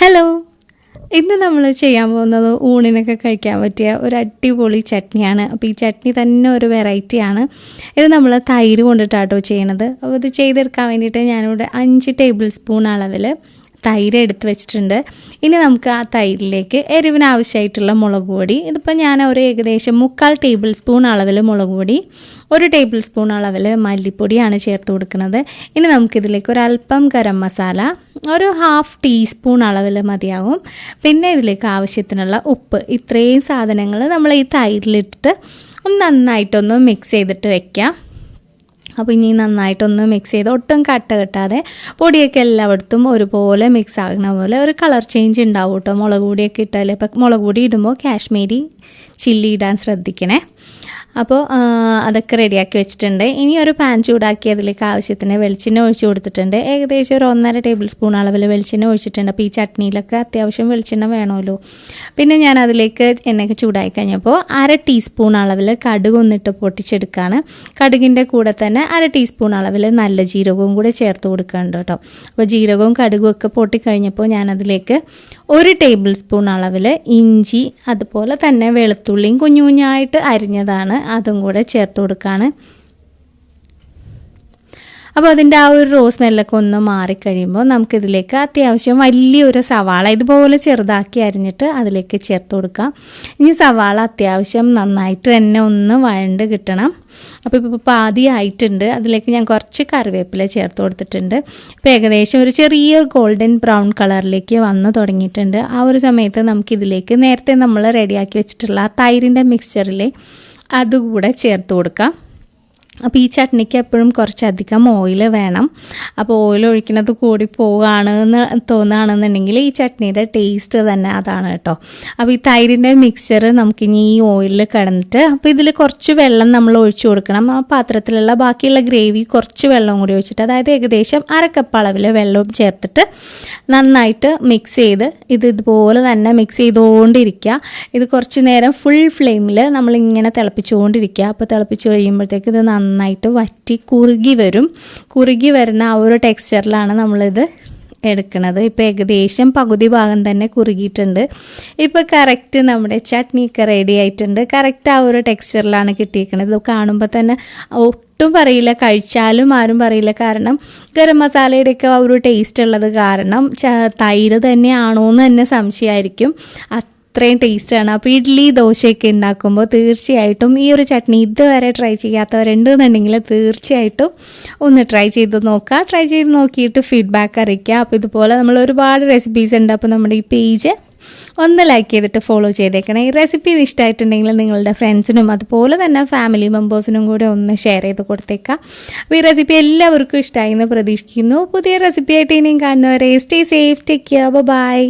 Hello, ഇന്ന് നമ്മൾ ചെയ്യാൻ പോകുന്നത് ഊണിനൊക്കെ കഴിക്കാൻ പറ്റിയ ഒരു അടിപൊളി ചട്നിയാണ്. അപ്പോൾ ഈ ചട്നി തന്നെ ഒരു വെറൈറ്റിയാണ്. ഇത് നമ്മൾ തൈര് കൊണ്ടിട്ടാട്ടോ ചെയ്യണത്. അപ്പോൾ ഇത് ചെയ്തെടുക്കാൻ വേണ്ടിയിട്ട് ഞാനിവിടെ 5 ടേബിൾ സ്പൂൺ അളവിൽ തൈര് എടുത്ത് വെച്ചിട്ടുണ്ട്. ഇനി നമുക്ക് ആ തൈരിലേക്ക് എരിവിന് ആവശ്യമായിട്ടുള്ള മുളക് പൊടി, ഇതിപ്പോൾ ഞാൻ ഒരു ഏകദേശം 3/4 ടേബിൾ സ്പൂൺ അളവിൽ മുളക് പൊടി, 1 ടേബിൾ സ്പൂൺ അളവിൽ മല്ലിപ്പൊടിയാണ് ചേർത്ത് കൊടുക്കുന്നത്. ഇനി നമുക്കിതിലേക്ക് ഒരല്പം ഗരം മസാല, ഒരു 1/2 ടീസ്പൂൺ അളവിൽ മതിയാകും. പിന്നെ ഇതിലേക്ക് ആവശ്യത്തിനുള്ള ഉപ്പ്. ഇത്രയും സാധനങ്ങൾ നമ്മൾ ഈ തൈരിലിട്ടിട്ട് നന്നായിട്ടൊന്ന് മിക്സ് ചെയ്തിട്ട് വെക്കാം. അപ്പോൾ ഇനി നന്നായിട്ടൊന്ന് മിക്സ് ചെയ്ത് ഒട്ടും കട്ട കെട്ടാതെ പൊടിയൊക്കെ എല്ലായിടത്തും ഒരുപോലെ മിക്സ് ആകുന്ന പോലെ ഒരു കളർ ചേഞ്ച് ഉണ്ടാവും കേട്ടോ. മുളക് പൊടിയൊക്കെ ഇട്ടാൽ, ഇപ്പം മുളക് പൊടി ഇടുമ്പോൾ കാശ്മീരി ചില്ലി ഇടാൻ ശ്രദ്ധിക്കണേ. അപ്പോൾ അതൊക്കെ റെഡിയാക്കി വെച്ചിട്ടുണ്ട്. ഇനി ഒരു പാൻ ചൂടാക്കി അതിലേക്ക് ആവശ്യത്തിന് വെളിച്ചെണ്ണ ഒഴിച്ച് കൊടുത്തിട്ടുണ്ട്. ഏകദേശം ഒരു 1.5 ടേബിൾ സ്പൂൺ അളവിൽ വെളിച്ചെണ്ണ ഒഴിച്ചിട്ടുണ്ട്. അപ്പോൾ ഈ ചട്നിയിലൊക്കെ അത്യാവശ്യം വെളിച്ചെണ്ണ വേണമല്ലോ. പിന്നെ ഞാൻ അതിലേക്ക് എണ്ണയൊക്കെ ചൂടായി കഴിഞ്ഞപ്പോൾ 1/2 ടീസ്പൂൺ അളവിൽ കടുക് ഒന്നിട്ട് പൊട്ടിച്ചെടുക്കുകയാണ്. കടുകിൻ്റെ കൂടെ തന്നെ 1/2 ടീസ്പൂൺ അളവിൽ നല്ല ജീരകവും കൂടെ ചേർത്ത് കൊടുക്കുന്നുണ്ട് കേട്ടോ. അപ്പോൾ ജീരകവും കടുകും ഒക്കെ പൊട്ടിക്കഴിഞ്ഞപ്പോൾ ഞാനതിലേക്ക് 1 ടേബിൾ സ്പൂൺ അളവിൽ ഇഞ്ചി, അതുപോലെ തന്നെ വെളുത്തുള്ളിയും കുഞ്ഞു കുഞ്ഞായിട്ട് അരിഞ്ഞതാണ്, അതും കൂടെ ചേർത്ത് കൊടുക്കുകയാണ്. അപ്പോൾ അതിൻ്റെ ആ ഒരു റോസ് സ്മെല്ലൊക്കെ ഒന്ന് മാറിക്കഴിയുമ്പോൾ നമുക്കിതിലേക്ക് അത്യാവശ്യം വലിയൊരു സവാള ഇതുപോലെ ചെറുതാക്കി അരിഞ്ഞിട്ട് അതിലേക്ക് ചേർത്ത് കൊടുക്കാം. ഇനി സവാള അത്യാവശ്യം നന്നായിട്ട് തന്നെ ഒന്ന് വഴണ്ട് കിട്ടണം. അപ്പോൾ ഇപ്പോൾ പാതി ആയിട്ടുണ്ട്. അതിലേക്ക് ഞാൻ കുറച്ച് കറിവേപ്പില ചേർത്ത് കൊടുത്തിട്ടുണ്ട്. ഇപ്പോൾ ഏകദേശം ഒരു ചെറിയ ഗോൾഡൻ ബ്രൗൺ കളറിലേക്ക് വന്ന് തുടങ്ങിയിട്ടുണ്ട്. ആ ഒരു സമയത്ത് നമുക്കിതിലേക്ക് നേരത്തെ നമ്മൾ റെഡിയാക്കി വെച്ചിട്ടുള്ള ആ തൈരിൻ്റെ മിക്സ്ചറിലെ അതുകൂടെ ചേർത്ത് കൊടുക്കാം. അപ്പോൾ ഈ ചട്നിക്ക് എപ്പോഴും കുറച്ചധികം ഓയിൽ വേണം. അപ്പോൾ ഓയിൽ ഒഴിക്കുന്നത് കൂടി പോവുകയാണെന്ന് തോന്നുകയാണെന്നുണ്ടെങ്കിൽ ഈ ചട്നിയുടെ ടേസ്റ്റ് തന്നെ അതാണ് കേട്ടോ. അപ്പോൾ ഈ തൈരിൻ്റെ മിക്സ്ചർ നമുക്കിനി ഈ ഓയിലിൽ കിടന്നിട്ട്, അപ്പോൾ ഇതിൽ കുറച്ച് വെള്ളം നമ്മൾ ഒഴിച്ചു കൊടുക്കണം. ആ പാത്രത്തിലുള്ള ബാക്കിയുള്ള ഗ്രേവി കുറച്ച് വെള്ളം കൂടി ഒഴിച്ചിട്ട്, അതായത് ഏകദേശം 1/2 കപ്പ് അളവിൽ വെള്ളവും ചേർത്തിട്ട് നന്നായിട്ട് മിക്സ് ചെയ്ത് ഇതുപോലെ തന്നെ മിക്സ് ചെയ്തുകൊണ്ടിരിക്കുക. ഇത് കുറച്ച് നേരം ഫുൾ ഫ്ലെയിമിൽ നമ്മളിങ്ങനെ തിളപ്പിച്ചുകൊണ്ടിരിക്കുക. അപ്പോൾ തിളപ്പിച്ച് കഴിയുമ്പോഴത്തേക്ക് ഇത് നന്നായിട്ട് വറ്റി കുറുകി വരുന്ന ആ ഒരു ടെക്സ്ചറിലാണ് നമ്മളിത് എടുക്കുന്നത്. ഇപ്പോൾ ഏകദേശം പകുതി ഭാഗം തന്നെ കുറുകിയിട്ടുണ്ട്. ഇപ്പോൾ കറക്റ്റ് നമ്മുടെ ചട്നിയൊക്കെ റെഡി ആയിട്ടുണ്ട്. കറക്റ്റ് ആ ഒരു ടെക്സ്ചറിലാണ് കിട്ടിയിരിക്കുന്നത്. ഇത് കാണുമ്പോൾ തന്നെ ഒട്ടും പറയില്ല, കഴിച്ചാലും ആരും പറയില്ല. കാരണം ഗരം മസാലയുടെയൊക്കെ ആ ഒരു ടേസ്റ്റ് ഉള്ളത് കാരണം തൈര് തന്നെയാണോ എന്ന് തന്നെ സംശയമായിരിക്കും. അത്രയും ടേസ്റ്റാണ്. അപ്പോൾ ഇഡ്ഡലി ദോശയൊക്കെ ഉണ്ടാക്കുമ്പോൾ തീർച്ചയായിട്ടും ഈ ഒരു ചട്നി ഇതുവരെ ട്രൈ ചെയ്യാത്തവരുണ്ടെന്നുണ്ടെങ്കിൽ തീർച്ചയായിട്ടും ഒന്ന് ട്രൈ ചെയ്ത് നോക്കുക. ട്രൈ ചെയ്ത് നോക്കിയിട്ട് ഫീഡ്ബാക്ക് അറിയിക്കുക. അപ്പോൾ ഇതുപോലെ നമ്മൾ ഒരുപാട് റെസിപ്പീസ് ഉണ്ട്. അപ്പോൾ നമ്മുടെ ഈ പേജ് ഒന്ന് ലൈക്ക് ചെയ്തിട്ട് ഫോളോ ചെയ്തേക്കണം. ഈ റെസിപ്പി ഇഷ്ടമായിട്ടുണ്ടെങ്കിൽ നിങ്ങളുടെ ഫ്രണ്ട്സിനും അതുപോലെ തന്നെ ഫാമിലി മെമ്പേഴ്സിനും കൂടെ ഒന്ന് ഷെയർ ചെയ്ത് കൊടുത്തേക്കാം. അപ്പോൾ ഈ റെസിപ്പി എല്ലാവർക്കും ഇഷ്ടമായി എന്ന് പ്രതീക്ഷിക്കുന്നു. പുതിയ റെസിപ്പി ആയിട്ട് ഇനിയും കാണുന്നവരെ stay safe, take care, by.